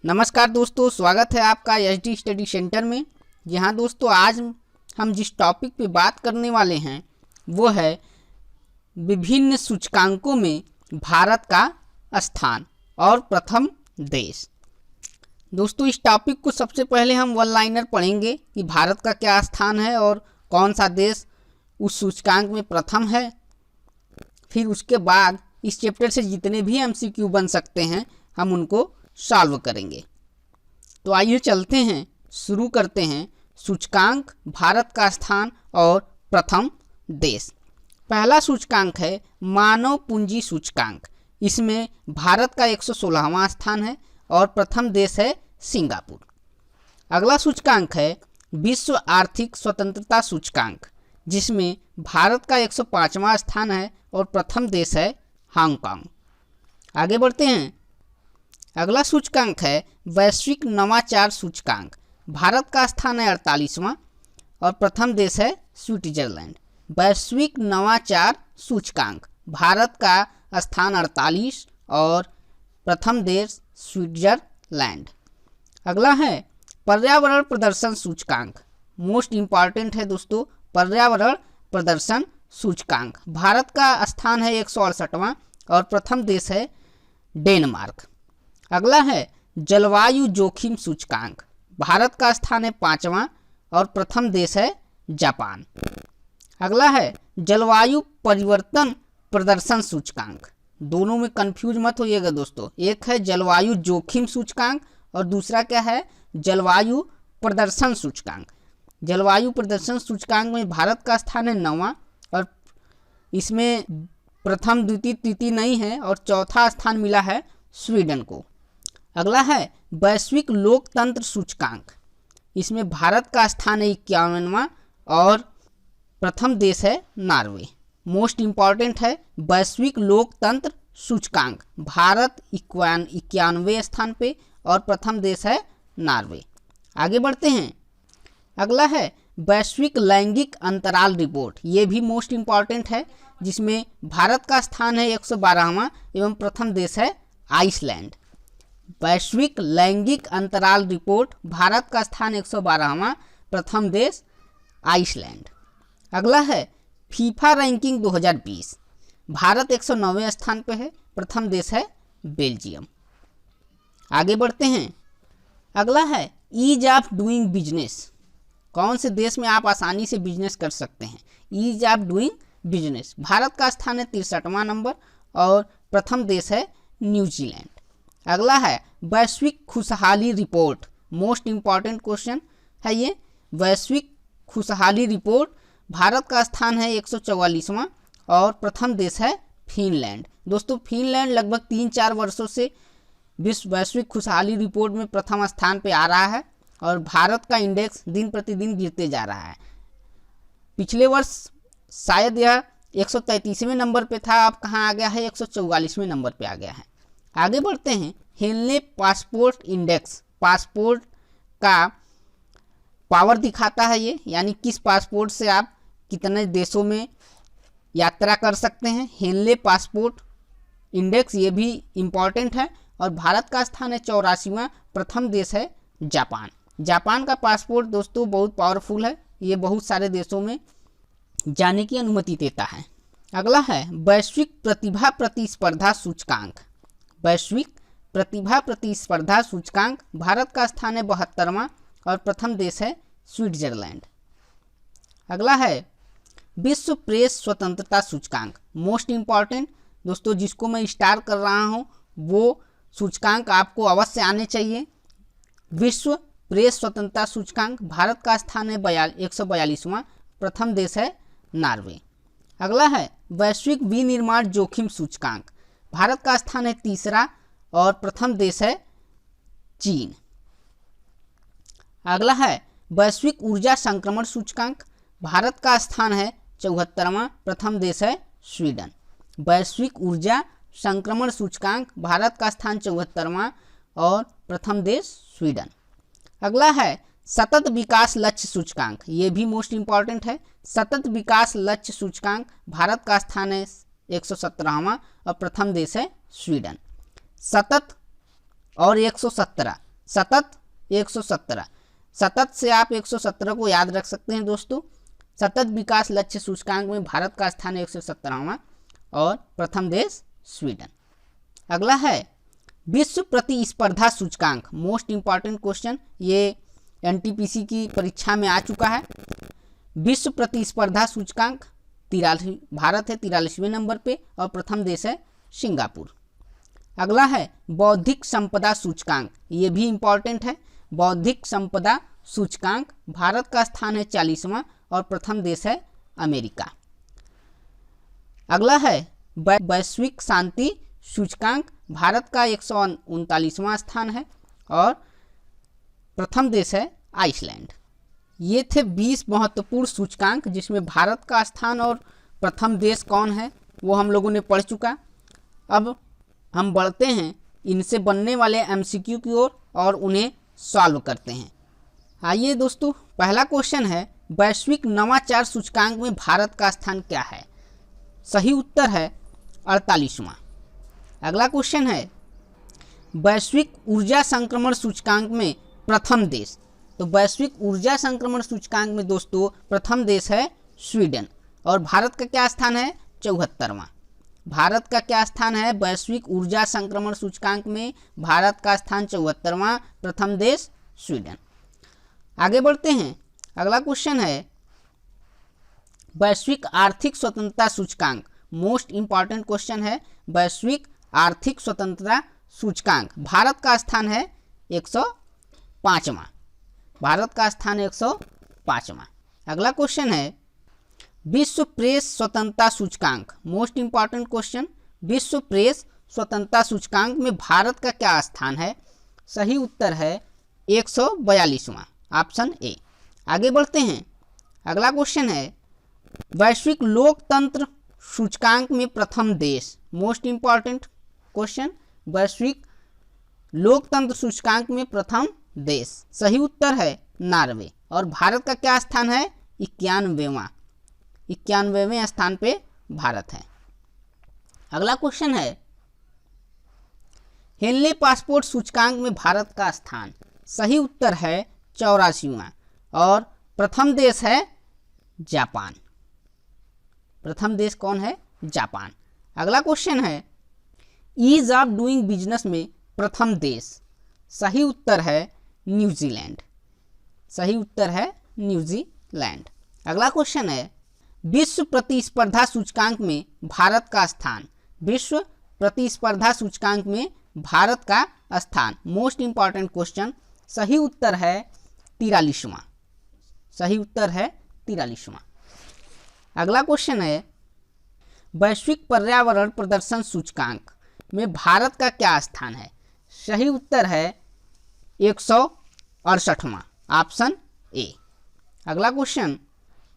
नमस्कार दोस्तों, स्वागत है आपका एचडी स्टडी सेंटर में। यहाँ दोस्तों आज हम जिस टॉपिक पे बात करने वाले हैं वो है विभिन्न सूचकांकों में भारत का स्थान और प्रथम देश। दोस्तों इस टॉपिक को सबसे पहले हम वन लाइनर पढ़ेंगे कि भारत का क्या स्थान है और कौन सा देश उस सूचकांक में प्रथम है। फिर उसके बाद इस चैप्टर से जितने भी एमसीक्यू बन सकते हैं हम उनको सॉल्व करेंगे। तो आइए चलते हैं, शुरू करते हैं सूचकांक भारत का स्थान और प्रथम देश। पहला सूचकांक है मानव पूंजी सूचकांक। इसमें भारत का 116वां स्थान है और प्रथम देश है सिंगापुर। अगला सूचकांक है विश्व आर्थिक स्वतंत्रता सूचकांक, जिसमें भारत का 105वां स्थान है और प्रथम देश है हांगकांग। आगे बढ़ते हैं। अगला सूचकांक है वैश्विक नवाचार सूचकांक। भारत का स्थान है 48वां और प्रथम देश है स्विट्जरलैंड। वैश्विक नवाचार सूचकांक, भारत का स्थान 48 और प्रथम देश स्विट्जरलैंड। अगला है पर्यावरण प्रदर्शन सूचकांक। मोस्ट इम्पॉर्टेंट है दोस्तों, पर्यावरण प्रदर्शन सूचकांक। भारत का स्थान है 168वां और प्रथम देश है डेनमार्क। अगला है जलवायु जोखिम सूचकांक। भारत का स्थान है 5वां और प्रथम देश है जापान। अगला है जलवायु परिवर्तन प्रदर्शन सूचकांक। दोनों में कंफ्यूज मत होइएगा दोस्तों, एक है जलवायु जोखिम सूचकांक और दूसरा क्या है जलवायु प्रदर्शन सूचकांक। जलवायु प्रदर्शन सूचकांक में भारत का स्थान है 9वां और इसमें प्रथम द्वितीय तृतीय नहीं है और चौथा स्थान मिला है स्वीडन को। अगला है वैश्विक लोकतंत्र सूचकांक। इसमें भारत का स्थान है 51वां और प्रथम देश है नॉर्वे। मोस्ट इम्पॉर्टेंट है वैश्विक लोकतंत्र सूचकांक। भारत 91वें स्थान पे और प्रथम देश है नॉर्वे। आगे बढ़ते हैं। अगला है वैश्विक लैंगिक अंतराल रिपोर्ट। ये भी मोस्ट इम्पॉर्टेंट है, जिसमें भारत का स्थान है 112वां एवं प्रथम देश है आइसलैंड। वैश्विक लैंगिक अंतराल रिपोर्ट, भारत का स्थान 112वां, प्रथम देश आइसलैंड। अगला है फीफा रैंकिंग 2020। भारत 109वें स्थान पे है, प्रथम देश है बेल्जियम। आगे बढ़ते हैं। अगला है ईज ऑफ डूइंग बिजनेस। कौन से देश में आप आसानी से बिजनेस कर सकते हैं, ease of doing business. Bharat का स्थान है 63वां नंबर और प्रथम देश है न्यूजीलैंड। अगला है वैश्विक खुशहाली रिपोर्ट। मोस्ट इम्पॉर्टेंट क्वेश्चन है ये, वैश्विक खुशहाली रिपोर्ट। भारत का स्थान है 144वां और प्रथम देश है फिनलैंड। दोस्तों फिनलैंड लगभग 3-4 वर्षों से विश्व वैश्विक खुशहाली रिपोर्ट में प्रथम स्थान पे आ रहा है और भारत का इंडेक्स दिन प्रतिदिन गिरते जा रहा है। पिछले वर्ष शायद यह 133वें नंबर पे था, अब कहाँ आ गया है 144वें नंबर पे आ गया है। आगे बढ़ते हैं। हेनले पासपोर्ट इंडेक्स, पासपोर्ट का पावर दिखाता है ये, यानी किस पासपोर्ट से आप कितने देशों में यात्रा कर सकते हैं। हेनले पासपोर्ट इंडेक्स ये भी इम्पॉर्टेंट है और भारत का स्थान है 84वां, प्रथम देश है जापान। जापान का पासपोर्ट दोस्तों बहुत पावरफुल है, ये बहुत सारे देशों में जाने की अनुमति देता है। अगला है वैश्विक प्रतिभा प्रतिस्पर्धा सूचकांक। वैश्विक प्रतिभा प्रतिस्पर्धा सूचकांक, भारत का स्थान है 72वां और प्रथम देश है स्विट्जरलैंड। अगला है विश्व प्रेस स्वतंत्रता सूचकांक। मोस्ट इम्पॉर्टेंट दोस्तों, जिसको मैं स्टार कर रहा हूँ वो सूचकांक आपको अवश्य आने चाहिए। विश्व प्रेस स्वतंत्रता सूचकांक, भारत का स्थान है 142वां, प्रथम देश है नॉर्वे। अगला है वैश्विक विनिर्माण जोखिम सूचकांक। भारत का स्थान है 3रा और प्रथम देश है चीन। अगला है वैश्विक ऊर्जा संक्रमण सूचकांक। भारत का स्थान है 74वां, प्रथम देश है स्वीडन। वैश्विक ऊर्जा संक्रमण सूचकांक, भारत का स्थान 74वां और प्रथम देश स्वीडन। अगला है सतत विकास लक्ष्य सूचकांक, ये भी मोस्ट इम्पॉर्टेंट है। सतत विकास लक्ष्य सूचकांक, भारत का स्थान है 117वां और प्रथम देश है स्वीडन। सतत और 117 सतत 117, सतत से आप 117 को याद रख सकते हैं दोस्तों। सतत विकास लक्ष्य सूचकांक में भारत का स्थान 117वां और प्रथम देश स्वीडन। अगला है विश्व प्रतिस्पर्धा सूचकांक, मोस्ट इंपॉर्टेंट क्वेश्चन, ये एनटीपीसी की परीक्षा में आ चुका है। विश्व प्रतिस्पर्धा सूचकांक 43, भारत है 43वें नंबर पे और प्रथम देश है सिंगापुर। अगला है बौद्धिक संपदा सूचकांक, ये भी इंपॉर्टेंट है। बौद्धिक संपदा सूचकांक भारत का स्थान है 40वां और प्रथम देश है अमेरिका। अगला है वैश्विक शांति सूचकांक, भारत का 139वां स्थान है और प्रथम देश है आइसलैंड। ये थे 20 महत्वपूर्ण सूचकांक जिसमें भारत का स्थान और प्रथम देश कौन है वो हम लोगों ने पढ़ चुका। अब हम बढ़ते हैं इनसे बनने वाले एमसीक्यू की ओर और उन्हें सॉल्व करते हैं। आइए दोस्तों, पहला क्वेश्चन है वैश्विक नवाचार सूचकांक में भारत का स्थान क्या है? सही उत्तर है 48वां। अगला क्वेश्चन है वैश्विक ऊर्जा संक्रमण सूचकांक में प्रथम देश। तो वैश्विक ऊर्जा संक्रमण सूचकांक में दोस्तों प्रथम देश है स्वीडन और भारत का क्या स्थान है? 74वां। भारत का क्या स्थान है वैश्विक ऊर्जा संक्रमण सूचकांक में? भारत का स्थान 74वां, प्रथम देश स्वीडन। आगे बढ़ते हैं, अगला क्वेश्चन है वैश्विक आर्थिक स्वतंत्रता सूचकांक, मोस्ट इंपॉर्टेंट क्वेश्चन है। वैश्विक आर्थिक स्वतंत्रता सूचकांक, भारत का स्थान है 105वां। भारत का स्थान 105वां। अगला क्वेश्चन है विश्व प्रेस स्वतंत्रता सूचकांक, मोस्ट इंपॉर्टेंट क्वेश्चन। विश्व प्रेस स्वतंत्रता सूचकांक में भारत का क्या स्थान है? सही उत्तर है 142वां, ऑप्शन ए। आगे बढ़ते हैं, अगला क्वेश्चन है वैश्विक लोकतंत्र सूचकांक में प्रथम देश, मोस्ट इंपॉर्टेंट क्वेश्चन। वैश्विक लोकतंत्र सूचकांक में प्रथम देश, सही उत्तर है नॉर्वे और भारत का क्या स्थान है? 91वें स्थान पे भारत है। अगला क्वेश्चन है हेनले पासपोर्ट सूचकांक में भारत का स्थान, सही उत्तर है 84वां और प्रथम देश है जापान। प्रथम देश कौन है? जापान। अगला क्वेश्चन है ईज ऑफ डूइंग बिजनेस में प्रथम देश, सही उत्तर है न्यूजीलैंड। सही उत्तर है न्यूजीलैंड। अगला क्वेश्चन है विश्व प्रतिस्पर्धा सूचकांक में भारत का स्थान। विश्व प्रतिस्पर्धा सूचकांक में भारत का स्थान, मोस्ट इंपॉर्टेंट क्वेश्चन। सही उत्तर है 43वां। सही उत्तर है 43वां। अगला क्वेश्चन है वैश्विक पर्यावरण प्रदर्शन सूचकांक में भारत का क्या स्थान है? सही उत्तर है 168वां, ऑप्शन ए। अगला क्वेश्चन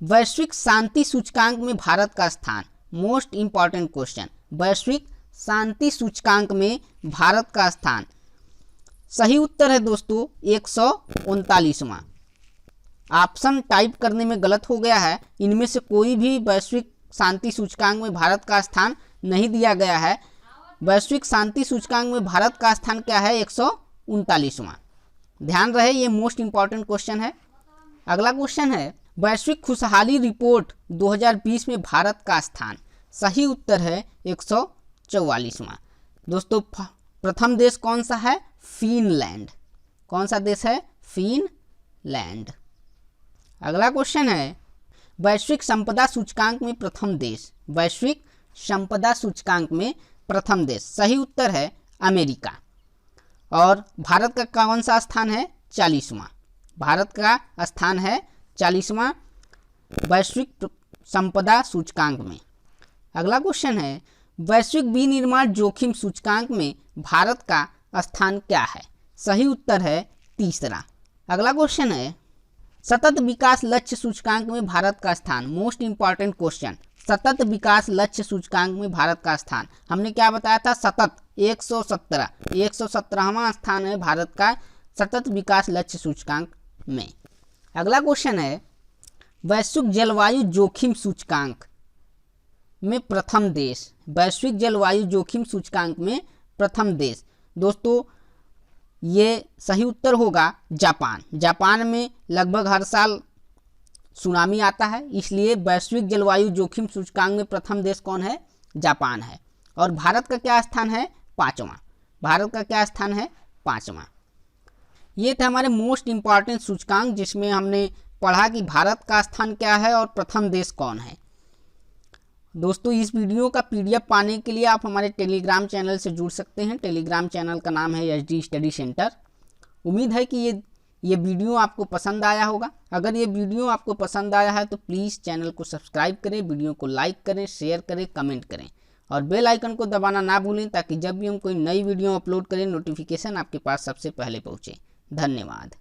वैश्विक शांति सूचकांक में भारत का स्थान, मोस्ट इंपॉर्टेंट क्वेश्चन। वैश्विक शांति सूचकांक में भारत का स्थान, सही उत्तर है दोस्तों 139वां। ऑप्शन टाइप करने में गलत हो गया है, इनमें से कोई भी वैश्विक शांति सूचकांक में भारत का स्थान नहीं दिया गया है। वैश्विक शांति सूचकांक में भारत का स्थान क्या है? 139वां। ध्यान रहे ये मोस्ट इंपॉर्टेंट क्वेश्चन है। अगला क्वेश्चन है वैश्विक खुशहाली रिपोर्ट 2020 में भारत का स्थान, सही उत्तर है 144वां। दोस्तों प्रथम देश कौन सा है? फिनलैंड। कौन सा देश है? फिनलैंड। अगला क्वेश्चन है वैश्विक संपदा सूचकांक में प्रथम देश। वैश्विक संपदा सूचकांक में प्रथम देश, सही उत्तर है अमेरिका और भारत का कौन सा स्थान है? 40वां। भारत का स्थान है 40वां वैश्विक संपदा सूचकांक में। अगला क्वेश्चन है वैश्विक विनिर्माण जोखिम सूचकांक में भारत का स्थान क्या है? सही उत्तर है 3रा। अगला क्वेश्चन है सतत विकास लक्ष्य सूचकांक में भारत का स्थान, मोस्ट इंपॉर्टेंट क्वेश्चन। सतत विकास लक्ष्य सूचकांक में भारत का स्थान हमने क्या बताया था? सतत 117वां स्थान है भारत का सतत विकास लक्ष्य सूचकांक में। अगला क्वेश्चन है वैश्विक जलवायु जोखिम सूचकांक में प्रथम देश। वैश्विक जलवायु जोखिम सूचकांक में प्रथम देश, दोस्तों ये सही उत्तर होगा जापान। जापान में लगभग हर साल सुनामी आता है, इसलिए वैश्विक जलवायु जोखिम सूचकांक में प्रथम देश कौन है? जापान है। और भारत का क्या स्थान है? 5वां। भारत का क्या स्थान है? 5वां। ये थे हमारे मोस्ट इम्पॉर्टेंट सूचकांक जिसमें हमने पढ़ा कि भारत का स्थान क्या है और प्रथम देश कौन है। दोस्तों, इस वीडियो का PDF पाने के लिए आप हमारे टेलीग्राम चैनल से जुड़ सकते हैं। टेलीग्राम चैनल का नाम है HD स्टडी सेंटर। उम्मीद है कि ये वीडियो आपको पसंद आया होगा। अगर ये वीडियो आपको पसंद आया है तो प्लीज़ चैनल को सब्सक्राइब करें, वीडियो को लाइक करें, शेयर करें, कमेंट करें और बेल आइकन को दबाना ना भूलें ताकि जब भी हम कोई नई वीडियो अपलोड करें नोटिफिकेशन आपके पास सबसे पहले पहुँचे। धन्यवाद।